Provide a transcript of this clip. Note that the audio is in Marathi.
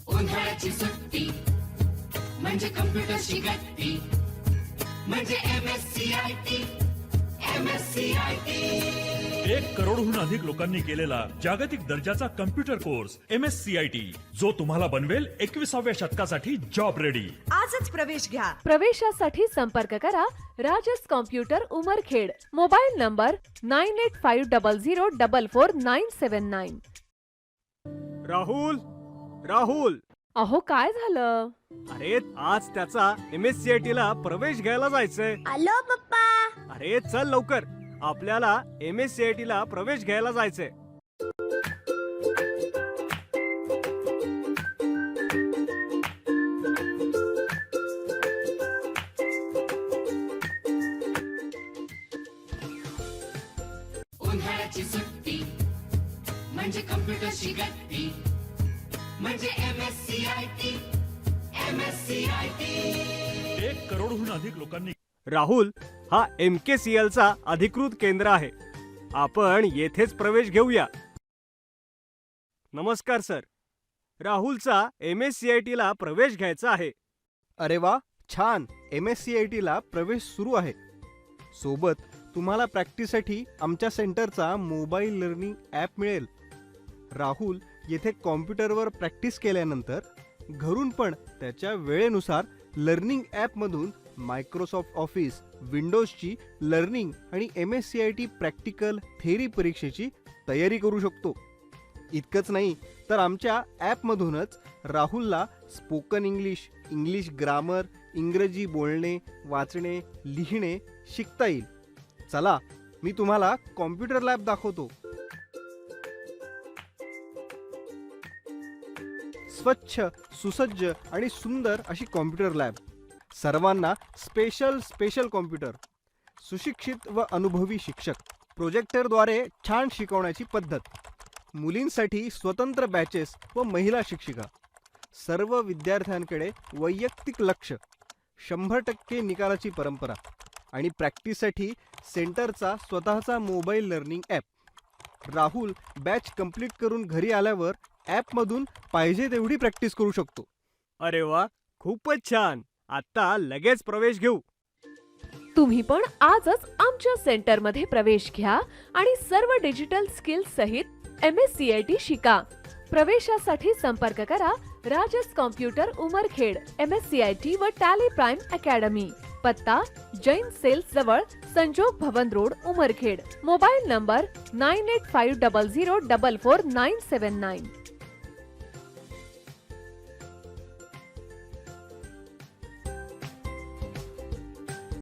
उन्हाळ्याची सुट्टी म्हणजे कम्प्युटरची गट्टी म्हणजे MSCIT. 1 करोडहून अधिक लोकांनी केलेला जागतिक दर्जाचा कम्प्युटर कोर्स MSCIT, जो तुम्हाला बनवेल 21व्या शतकासाठी जॉब रेडी. आजच प्रवेश घ्या. प्रवेशासाठी संपर्क करा Rajas computer Umarkhed. Mobile number 9850044979. Rahul Rahul अहो काय झालं? अरे आज त्याचा MSCIT ला प्रवेश घ्यायला जायचंय. आलो पप्पा. अरे चल लवकर, आपल्याला MSCIT ला प्रवेश घ्यायला जायचंय. उन्हाळ्याची सुट्टी म्हणजे कम्प्युटरची गट्टी म्हणजे MSCIT. 1 करोडहून अधिक लोकांनी राहुल हा MKCL चा अधिकृत केंद्र आहे. आपण येथेच प्रवेश घेऊया. नमस्कार सर, राहुलचा MSCIT ला प्रवेश घ्यायचा आहे. अरे वा, छान. MSCIT ला प्रवेश सुरू आहे. सोबत तुम्हाला प्रॅक्टिससाठी आमच्या सेंटरचा मोबाईल लर्निंग ॲप मिळेल. राहुल येथे कॉम्प्युटरवर प्रॅक्टिस केल्यानंतर घरून पण त्याच्या वेळेनुसार लर्निंग ॲपमधून मायक्रोसॉफ्ट ऑफिस, विंडोजची लर्निंग आणि MSCIT प्रॅक्टिकल थेरी परीक्षेची तयारी करू शकतो. इतकंच नाही तर आमच्या ॲपमधूनच राहुलला स्पोकन इंग्लिश, इंग्लिश ग्रामर, इंग्रजी बोलणे, वाचणे, लिहिणे शिकता येईल. चला, मी तुम्हाला कॉम्प्युटर लॅब दाखवतो. स्वच्छ, सुसज्ज आणि सुंदर अशी कॉम्प्युटर लॅब. सर्वांना स्पेशल कॉम्प्युटर, सुशिक्षित व अनुभवी शिक्षक, प्रोजेक्टरद्वारे छान शिकवण्याची पद्धत, मुलींसाठी स्वतंत्र बॅचेस व महिला शिक्षिका, सर्व विद्यार्थ्यांकडे वैयक्तिक लक्ष, 100% निकालाची परंपरा आणि प्रॅक्टिससाठी सेंटरचा स्वतःचा mobile learning app. Rahul batch complete करून घरी आल्यावर ॲपमधून पाहिजे तेवढी प्रॅक्टिस करू शकतो. अरे वा, खूपच छान. आता लगेच प्रवेश घेऊ. तुम्ही पण आजच आमच्या सेंटरमध्ये प्रवेश घ्या आणि सर्व डिजिटल स्किल्स सहित MSCIT शिका. प्रवेशासाठी संपर्क करा राजस कॉम्प्युटर उमरखेड, MSCIT व टॅली प्राइम अकॅडमी. पत्ता जैन सेल्स जवळ, Sanjog Bhavan road, Umarkhed. Mobile number 9850044979.